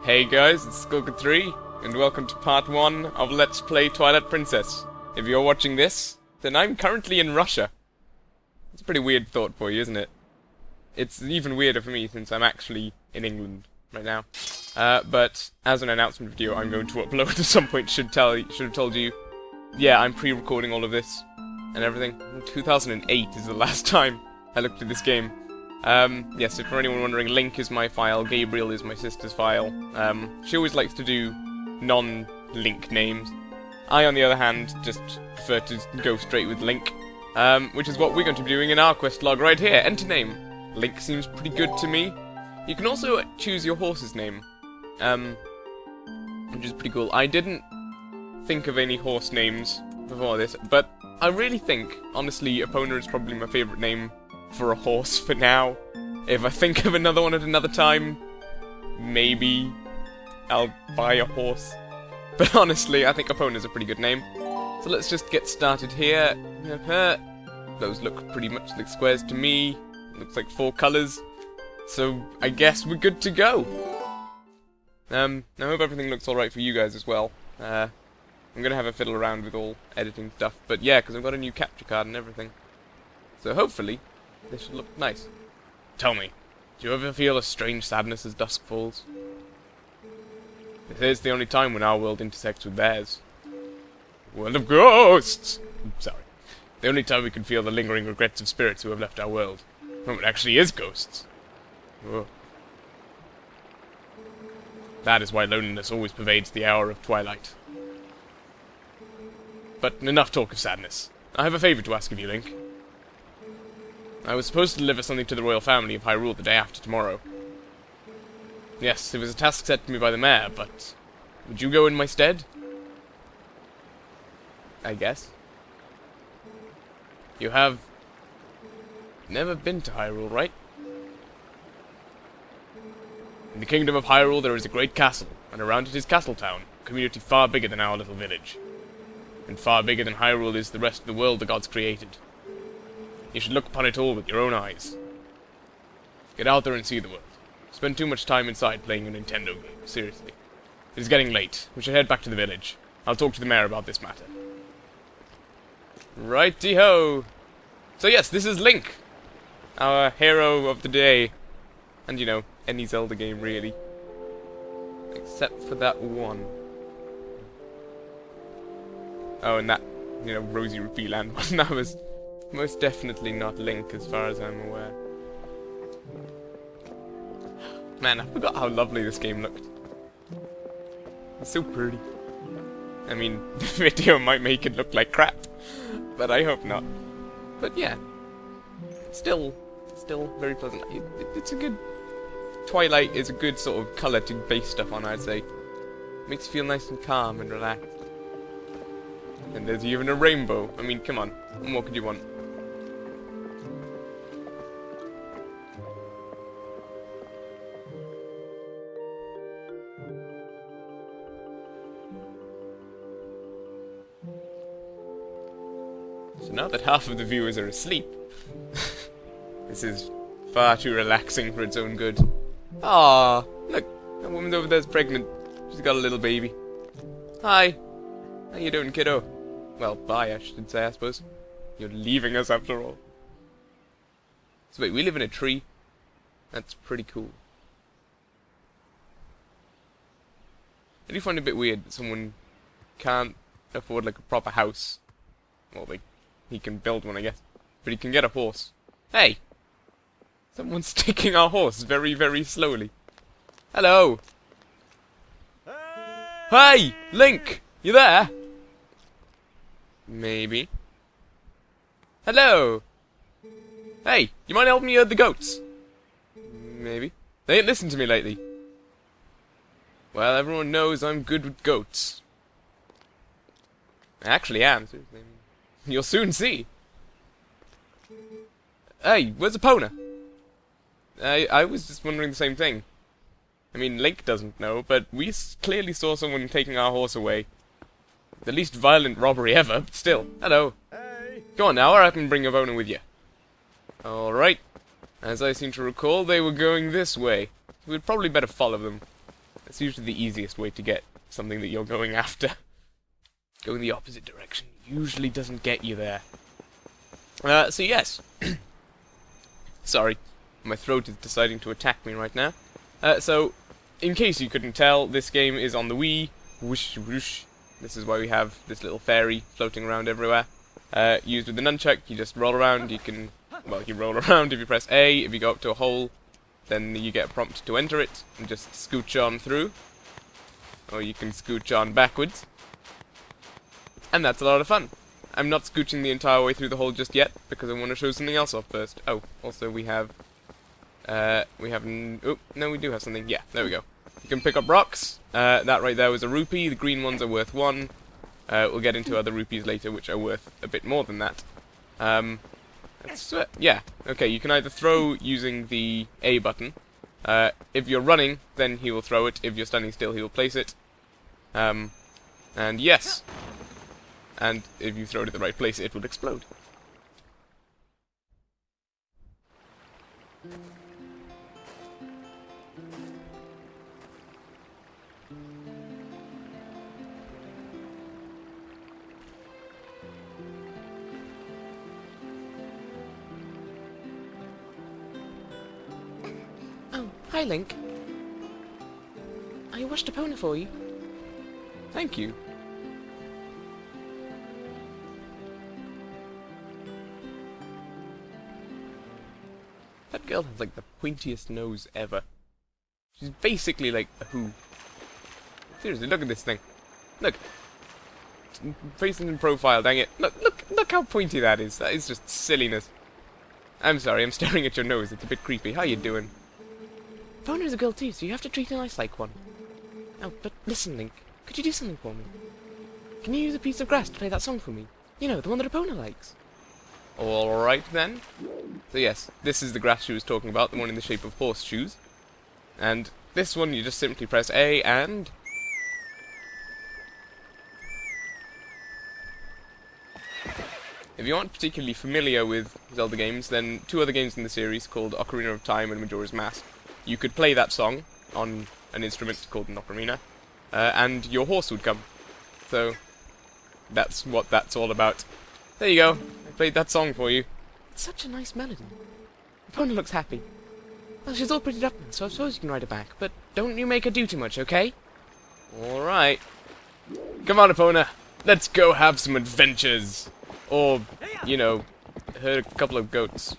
Hey guys, it's Skulker3, and welcome to part 1 of Let's Play Twilight Princess. If you're watching this, then I'm currently in Russia. It's a pretty weird thought for you, isn't it? It's even weirder for me since I'm actually in England right now. But as an announcement video I'm going to upload at some point should have told you, yeah, I'm pre-recording all of this and everything. 2008 is the last time I looked at this game. Yes, if for anyone wondering, Link is my file, Gabriel is my sister's file. She always likes to do non-Link names. I, on the other hand, just prefer to go straight with Link, which is what we're going to be doing in our quest log right here. Enter name. Link seems pretty good to me. You can also choose your horse's name, which is pretty cool. I didn't think of any horse names before this, but I really think, honestly, Epona is probably my favourite name for a horse for now. If I think of another one at another time, maybe I'll buy a horse. But honestly, I think Epona is a pretty good name. So let's just get started here. Those look pretty much like squares to me. Looks like 4 colours. So I guess we're good to go. I hope everything looks alright for you guys as well. I'm gonna have a fiddle around with all editing stuff. But yeah, because I've got a new capture card and everything. So hopefully this should look nice. Tell me, do you ever feel a strange sadness as dusk falls? This is the only time when our world intersects with theirs. World of ghosts! Sorry. The only time we can feel the lingering regrets of spirits who have left our world. When it actually is ghosts. Whoa. That is why loneliness always pervades the hour of twilight. But enough talk of sadness. I have a favour to ask of you, Link. I was supposed to deliver something to the royal family of Hyrule the day after tomorrow. Yes, it was a task set to me by the mayor, but would you go in my stead? I guess. You have never been to Hyrule, right? In the kingdom of Hyrule there is a great castle, and around it is Castletown, a community far bigger than our little village. And far bigger than Hyrule is the rest of the world the gods created. You should look upon it all with your own eyes. Get out there and see the world. Spend too much time inside playing a Nintendo game, seriously. It is getting late. We should head back to the village. I'll talk to the mayor about this matter. Righty-ho! So yes, this is Link, our hero of the day. And, you know, any Zelda game, really. Except for that one. Oh, and that, you know, Rosy Rupee Land one. That was most definitely not Link, as far as I'm aware. Man, I forgot how lovely this game looked. It's so pretty. I mean, the video might make it look like crap, but I hope not. But yeah, still very pleasant. It's a good... Twilight is a good sort of colour to base stuff on, I'd say. Makes you feel nice and calm and relaxed. And there's even a rainbow. I mean, come on, what more could you want? So now that half of the viewers are asleep, this is far too relaxing for its own good. Ah, look, that woman over there's pregnant. She's got a little baby. Hi, how you doing, kiddo? Well, bye, I should say, I suppose. You're leaving us after all. So wait, we live in a tree? That's pretty cool. I do find it a bit weird that someone can't afford, like, a proper house. Well, he can build one, I guess. But he can get a horse. Hey! Someone's taking our horse very, very slowly. Hello! Hey! Link! You there? Maybe. Hello! Hey! You mind helping me herd the goats? Maybe. They ain't listened to me lately. Well, everyone knows I'm good with goats. I actually am, seriously. You'll soon see. Hey, where's Epona? I was just wondering the same thing. I mean, Link doesn't know, but we clearly saw someone taking our horse away. The least violent robbery ever, but still. Hello. Hey. Go on now, or I can bring Epona with you. Alright. As I seem to recall, they were going this way. We'd probably better follow them. That's usually the easiest way to get something that you're going after. Going the opposite direction usually doesn't get you there. So yes. Sorry, my throat is deciding to attack me right now. So, in case you couldn't tell, this game is on the Wii. Whoosh, whoosh. This is why we have this little fairy floating around everywhere. Used with the nunchuck, you just roll around, you can... Well, you roll around if you press A, if you go up to a hole, then you get a prompt to enter it, and just scooch on through. Or you can scooch on backwards. And that's a lot of fun. I'm not scooching the entire way through the hole just yet, because I want to show something else off first. Oh, also we have... oh, no, we do have something. Yeah, there we go. You can pick up rocks. That right there was a rupee. The green ones are worth 1. We'll get into other rupees later, which are worth a bit more than that. Yeah, okay, you can either throw using the A button. If you're running, then he will throw it. If you're standing still, he will place it. And yes. And if you throw it at the right place, it will explode. Oh, hi Link. I washed Epona for you. Thank you. That girl has like the pointiest nose ever. She's basically like a who. Seriously, look at this thing. Look. Facing in profile, dang it. Look how pointy that is. That is just silliness. I'm sorry, I'm staring at your nose. It's a bit creepy. How you doing? Epona's a girl too, so you have to treat her nice like one. Oh, but listen, Link. Could you do something for me? Can you use a piece of grass to play that song for me? You know, the one that Epona likes. Alright then. So yes, this is the grass she was talking about, the one in the shape of horseshoes. And this one you just simply press A and... If you aren't particularly familiar with Zelda games, then 2 other games in the series called Ocarina of Time and Majora's Mask, you could play that song on an instrument called an ocarina, and your horse would come. So, that's what that's all about. There you go. I played that song for you. It's such a nice melody. Epona looks happy. Well, she's all prettied up now, so I suppose you can ride her back. But don't you make her do too much, okay? Alright. Come on, Epona. Let's go have some adventures. Or, you know, herd a couple of goats.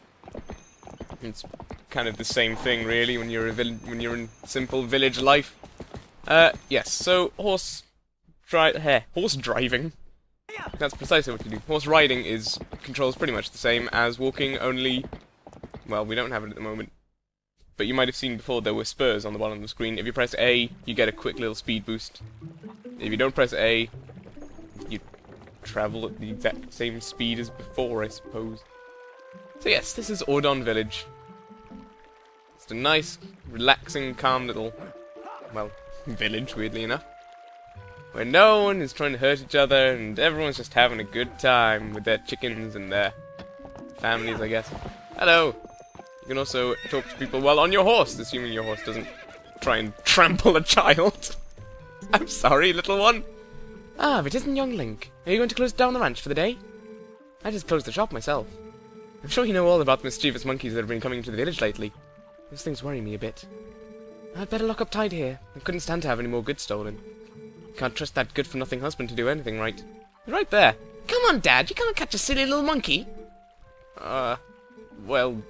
It's kind of the same thing, really, when you're in simple village life. Yes. So horse driving. That's precisely what you do. Horse riding controls pretty much the same as walking, only... Well, we don't have it at the moment. But you might have seen before there were spurs on the bottom of the screen. If you press A, you get a quick little speed boost. If you don't press A, you travel at the exact same speed as before, I suppose. So yes, this is Ordon Village. It's a nice, relaxing, calm little, well, village, weirdly enough. Where no one is trying to hurt each other, and everyone's just having a good time with their chickens and their families, I guess. Hello! You can also talk to people while on your horse, assuming your horse doesn't try and trample a child. I'm sorry, little one. Ah, but isn't young Link? Are you going to close down the ranch for the day? I just closed the shop myself. I'm sure you know all about the mischievous monkeys that have been coming to the village lately. Those things worry me a bit. I'd better lock up tight here. I couldn't stand to have any more goods stolen. Can't trust that good-for-nothing husband to do anything right. You're right there. Come on, Dad, you can't catch a silly little monkey. Well,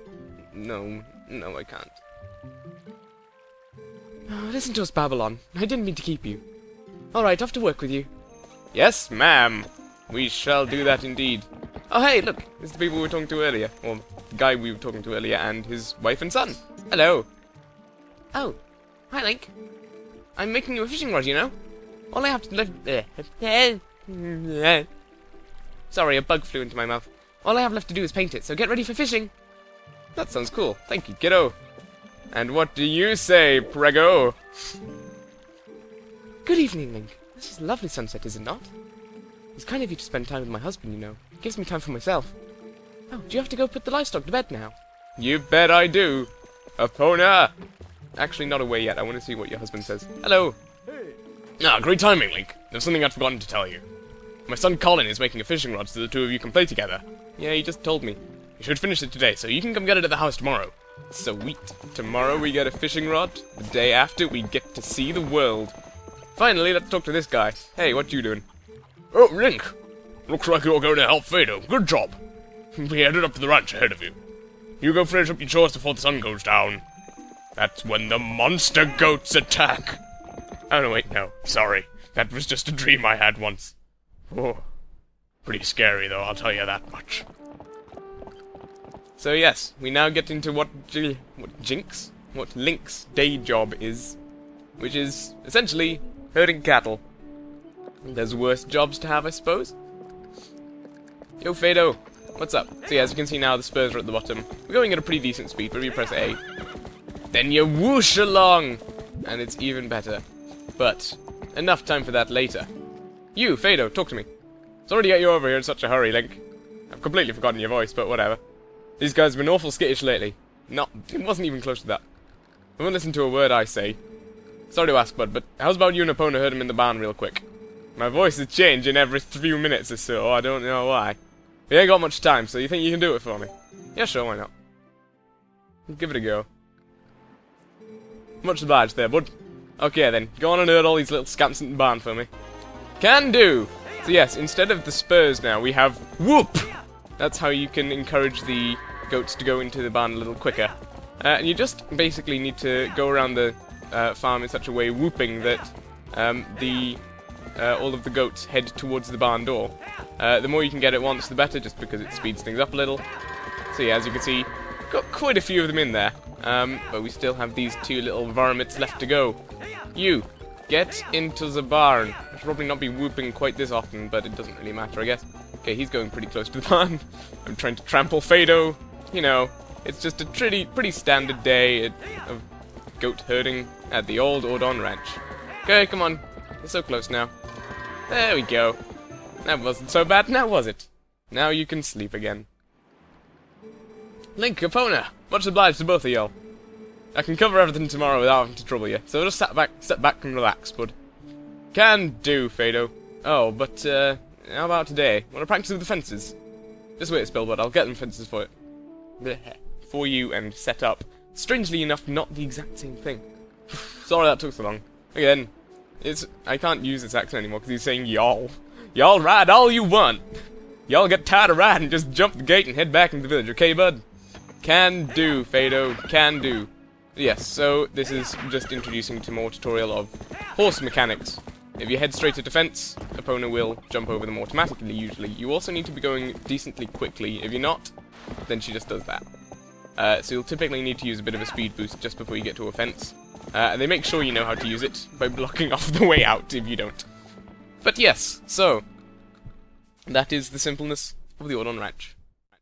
no, I can't. Oh, listen to us babble on. I didn't mean to keep you. Alright, off to work with you. Yes, ma'am. We shall do that indeed. Oh, hey, look. It's the people we were talking to earlier. Or the guy we were talking to earlier and his wife and son. Hello. Oh. Hi, Link. I'm making you a fishing rod, you know. All I have to Sorry, a bug flew into my mouth. All I have left to do is paint it, so get ready for fishing. That sounds cool. Thank you, kiddo. And what do you say, Prego? Good evening, Link. This is a lovely sunset, is it not? It's kind of you to spend time with my husband, you know. It gives me time for myself. Oh, do you have to go put the livestock to bed now? You bet I do. Epona! actually not away yet. I want to see what your husband says. Hello! Ah, great timing, Link. There's something I'd forgotten to tell you. My son Colin is making a fishing rod so the two of you can play together. Yeah, he just told me. You should finish it today, so you can come get it at the house tomorrow. Sweet. Tomorrow we get a fishing rod. The day after, we get to see the world. Finally, let's talk to this guy. Hey, what you doing? Oh, Link! Looks like you're going to help Fado. Good job. We headed up to the ranch ahead of you. You go finish up your chores before the sun goes down. That's when the monster goats attack. Oh, no, wait, no. Sorry. That was just a dream I had once. Oh. Pretty scary, though, I'll tell you that much. So, yes, we now get into what Link's day job is. Which is, essentially, herding cattle. There's worse jobs to have, I suppose. Yo, Fado. What's up? So yeah, as you can see now, the spurs are at the bottom. We're going at a pretty decent speed, but if you press A, then you whoosh along! And it's even better. But, enough time for that later. You, Fado, talk to me. Sorry to get you over here in such a hurry, Link. I've completely forgotten your voice, but whatever. These guys have been awful skittish lately. It wasn't even close to that. I won't listen to a word I say. Sorry to ask, bud, but how's about you and Epona herd him in the barn real quick? My voice is changing every few minutes or so, I don't know why. We ain't got much time, so you think you can do it for me? Yeah, sure, why not? Give it a go. Much obliged there, bud. Okay then, go on and herd all these little scamps in the barn for me. Can do! So yes, instead of the spurs now, we have whoop! That's how you can encourage the goats to go into the barn a little quicker. And you just basically need to go around the farm in such a way, whooping, that all of the goats head towards the barn door. The more you can get at once, the better, just because it speeds things up a little. So yeah, as you can see, got quite a few of them in there. But we still have these two little varmints left to go. You, get into the barn. I should probably not be whooping quite this often, but it doesn't really matter, I guess. Okay, he's going pretty close to the barn. I'm trying to trample Fado. You know, it's just a pretty standard day of goat herding at the old Ordon ranch. Okay, come on. You're so close now. There we go. That wasn't so bad, now was it? Now you can sleep again. Link, Epona, much obliged to both of y'all. I can cover everything tomorrow without having to trouble you, so just sit back and relax, bud. Can do, Fado. Oh, but, how about today? Want to practice with the fences? Just wait a spell, bud, I'll get them fences for it. Blech. For you and set up. Strangely enough, not the exact same thing. Sorry that took so long. Again, I can't use this accent anymore because he's saying y'all. Y'all ride all you want. Y'all get tired of riding, just jump the gate and head back into the village, okay, bud? Can do, Fado, can do. Yes, so this is just introducing to more tutorial of horse mechanics. If you head straight at defense, Epona will jump over them automatically, usually. You also need to be going decently quickly. If you're not, then she just does that. So you'll typically need to use a bit of a speed boost just before you get to a fence. And they make sure you know how to use it by blocking off the way out if you don't. But yes, so that is the simpleness of the Ordon Ranch.